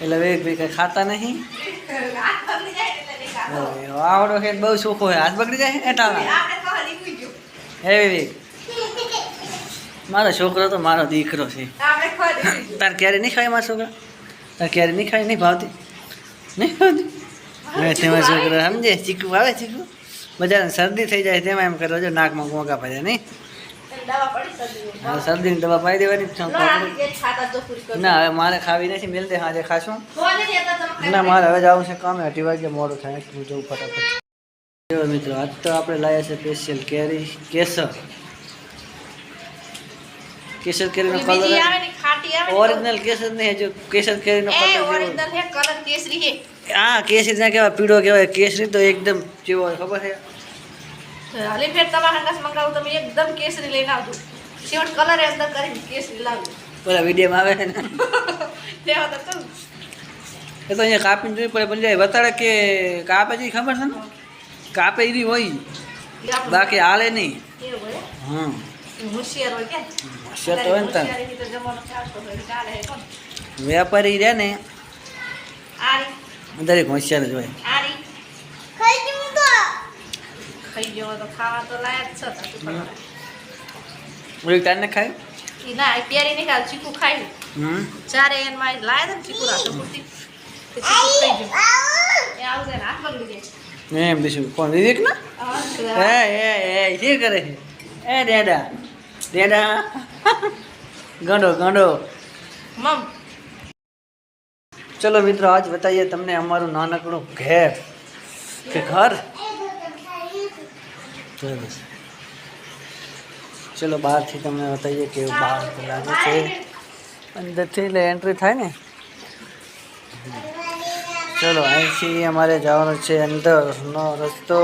એટલે વેગ ભાઈ કંઈ ખાતા નહીં. આવડો છે બહુ સુખો હોય, હાથ બગડી જાય એટાણા. હે વિવેક, મારો છોકરો તો મારો દીકરો છે. તાર ક્યારે નહીં ખાય મારા છોકરા? તાર ક્યારે નહીં ખાય? નહીં ભાવતી? નહીં ભાવતી? હવે તેમાં છોકરો સમજે, ચીકુ આવે ચીકુ બજાર શરદી થઈ જાય તેમાં એમ કરો છો નાકમાં મોગા પડ્યા નહીં. હા, શરદીની દવા પાઈ દેવાની. ના હવે મારે ખાવી નથી, મેલ દે આજે ખાશું. ના મારે હવે જવું છે કામે, 8 વાગે મોડું થાય એટલું જવું ફટાફટ. મિત્રો આજ તો આપણે લાવ્યા છે સ્પેશિયલ કેરી કેસર. કેસર કેરીનો કલર ઓરિજિનલ કેસર નહીં, જો કેસર કેરીનો કલર કેસરી છે. હા કેસરી ના કહેવાય, પીળો કહેવાય. કેસરી તો એકદમ જેવો હોય ખબર છે. હાલી ફેર તમારા હંગાસ મંગાવું તમે એકદમ કેસરી લઈને આવજો. શેવટ કલર એ અંદર કરીને કેસરી લાવજો. પેલા વિડીયોમાં આવે ને લેવા તો ચલ. એ તો અહીંયા કાપીને જોઈ પડે, પણ જાય બતાડે કે કાપે છે ખબર છે ને, કાપે એવી હોય બાકી હાલે નહીં. એવું હોય હા હોશિયાર હોય કે હોશિયાર તો હોય ને તાર. હોશિયારી તો જમાનો ચાલતો હોય ચાલે હે કોણ. વેપારી રહે ને આરી દરેક હોશિયાર જ હોય. આરી ખાઈ જવો તો ખાવા તો લાયક છે તાતું. ઓલી તારને ખાય ઈ ના પ્યારી નહીં ખાય, ચીકુ ખાય. ચારે એન માં લાય દે ચીકુ રાખો પૂરતી તે ચીકુ ખાઈ જો. એ આવ દે હાથ બગડી જાય એમ બીજું કોણ વિવેક ના? એ શું કરે છે? એ ડેડા ડેડા ગંડો ગંડો. મમ ચલો મિત્રો આજ બતાવીએ તમને અમારું નાનકડું ઘર કે ઘર. ચલો બહારથી તમને બતાવીએ કેવું બહાર લાગે છે. અંદરથી એટલે એન્ટ્રી થાય ને. ચલો અહીંથી અમારે જવાનું છે અંદરનો રસ્તો.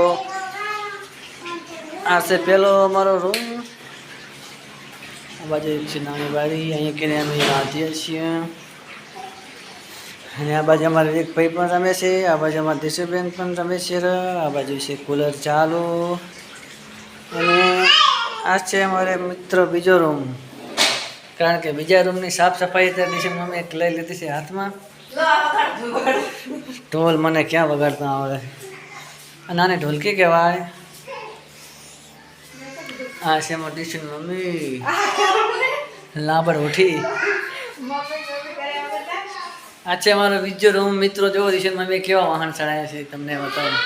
આ છે પેલો અમારો રૂમ. આ બાજુ એક છે નાની બારી, અહીંયા કરીને અમે વાંચીએ છીએ. અને આ બાજુ અમારે એક ભાઈ પણ રમે છે, આ બાજુ અમારે દિશુબેન પણ રમે છે. આ બાજુ છે કુલર ચાલુ. અને આ છે અમારે મિત્રો બીજો રૂમ, કારણ કે બીજા રૂમની સાફ સફાઈ તો દિશુ મમ્મી એક લઈ લીધી છે હાથમાં. ઢોલ મને ક્યાં વગાડતા આવડે? નાની ઢોલકી કહેવાય. આ છે અમારી દિશુની મમ્મી લાબડ ઉઠી. આ છે અમારો બીજો રૂમ મિત્રો. જો દિશુ મમ્મી કેવા વાહન ચડાયા છે તમને બતાવો.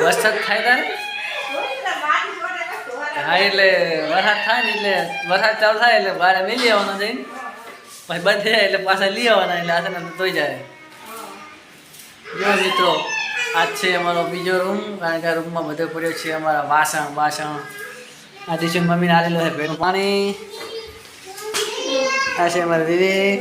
વરસાદ થાય તારે? હા એટલે વરસાદ થાય ને એટલે વરસાદ ચાલુ થાય એટલે બહાર મેલી આવવાનો જઈને પછી બંધ થાય એટલે પાછા લઈ આવવાના એટલે આસને ધોઈ જાય. જો મિત્રો આ છે અમારો બીજો રૂમ, કારણ કે આ રૂમમાં બધો પડ્યો છે અમારા વાસણ. આ દિશુ મમ્મીને આલેલો છે ભેનું પાણી. આ છે અમારા વિવેક.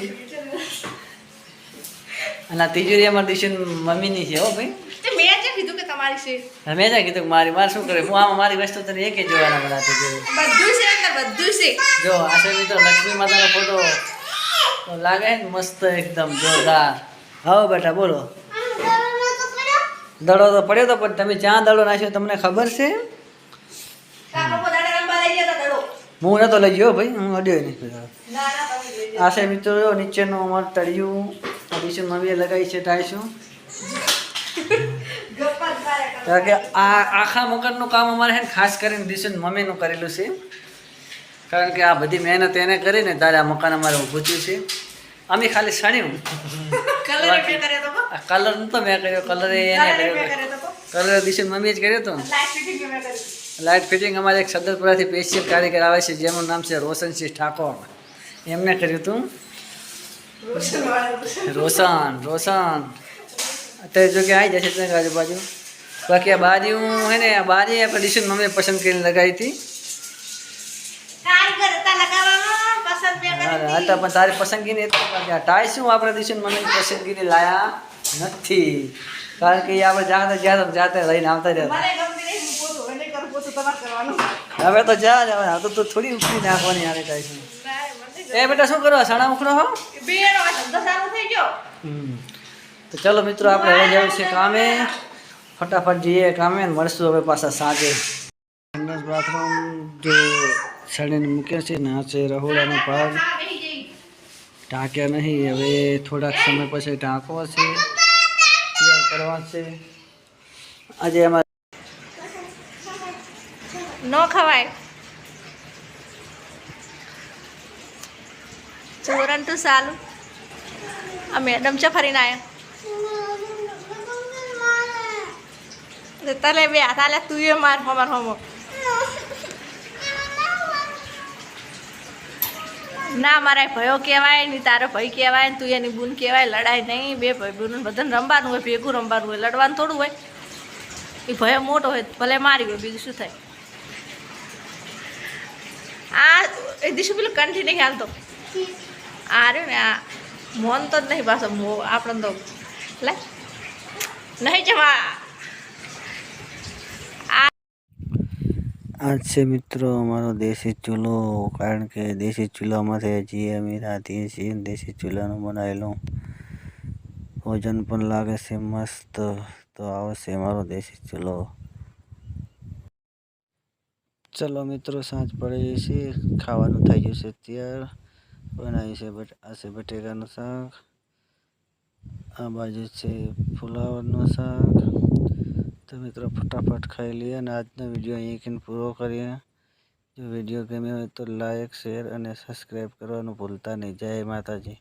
અને આ તિજોરી અમારી દિશુ મમ્મીની છે. હો ભાઈ મેં જે કીધું કે તમારી છે. મેં જ કીધું મારે શું કરે? હું આમાં મારી વસ્તુ તને એક જોવાના બનાવતી બધું છે અંદર, બધું છે. જો આ છે મિત્રો લક્ષ્મી માતાનો ફોટો. તો લાગે ને મસ્ત એકદમ જોરદાર. હા બેટા બોલો. દડો તો પડ્યો તો, પણ તમે જ્યાં દડો નાખ્યો તમને ખબર છે? હું નતો લઈ ગયો ભાઈ, હું અડ્યો નહીં. આ છે મિત્રો નીચેનું અમારું તળિયું. દિશુ મમ્મીએ લગાવી છે ટાઈશું. કારણ કે આ આખા મકાનનું કામ અમારે છે ને ખાસ કરીને દિશુ મમ્મીનું કરેલું છે, કારણ કે આ બધી મહેનત એને કરીને તારે આ મકાન અમારે ઊભું થયું છે. અમે ખાલી સણ્યું. કલર નતો મેં કર્યો, કલર એને કર્યો. કલર દિશુ મમ્મીએ જ કર્યો હતો. લાઇટ ફિટિંગ અમારે એક સદરપુરાથી સ્પેશિયલ કારીગર આવે છે જેનું નામ છે રોશનસિંહ ઠાકોર. એમને કર્યું હતું. રોશન અત્યારે જો કે આવી જશે ત્યાં આજુબાજુ. બાકી આ બારી હે ને, આ બારી આપણે દિશુ મમ્મીએ પસંદ કરીને લગાવી હતી. હા તો પણ તારી પસંદગીની ટાઈ શું આપણે દિશુ મમ્મીની પસંદગીની લાયા નથી, કારણ કે એ આપણે જાતે લઈને આવતા રહ્યા. હવે તો જા હવે તો તું થોડી ઉખડી નાખવાની યાર ટાઈ શું. એ બેટા શું કરો? સણા ઉખડો હો. તો ચલો મિત્રો આપણે હવે જવું છે કામે. ફટાફટ જઈએ કામે ને મળશું હવે પાછા સાંજે. સંડાસ બાથરૂમ જો સડીને મૂક્યા છે ને આ છે રહોડાનો ભાગ. ઢાંક્યા નહીં, હવે થોડાક સમય પછી ઢાંકવા છે, તૈયાર કરવા છે. આજે અમારે ન ખવાય ચોરણ તો સાલું. આ મેડમ છે ફરીને આવ્યા તલે બે હાથ આલે તું એ માર હોમો ના મારા ભયો કહેવાય ને તારો ભાઈ કહેવાય ને તું એની બૂન કહેવાય. લડાય નહીં, બે ભાઈ બૂન બધાને રમવાનું હોય, ભેગું રમવાનું હોય, લડવાનું થોડું હોય. એ ભયો મોટો હોય ભલે મારી હોય, બીજું શું થાય. આ એ દિશુ પેલું કંઠી નહીં હાલતો આ રહ્યું ને આ મોન તો જ નહીં પાછો આપણે તો લે નહીં જમા. આ છે મિત્રો અમારો દેશી ચૂલો, કારણ કે દેશી ચૂલામાંથી હજી અમે રાંધીએ છીએ. દેશી ચૂલાનું બનાવેલું ભોજન પણ લાગે છે મસ્ત. તો આવશે અમારો દેશી ચૂલો. ચલો મિત્રો, સાંજ પડી છે, ખાવાનું થઈ ગયું છે તૈયાર. બનાવ્યું છે આ છે બટેકાનું શાક, આ બાજુ છે ફુલાવરનું શાક. તો મિત્રો ફટાફટ ખાઈ લઈએ અને આજનો વિડીયો અહીં પૂરો કરીએ. જો વિડીયો ગમ્યો હોય તો લાઈક, શેર અને સબસ્ક્રાઈબ કરવાનું ભૂલતા નહીં. જય માતાજી.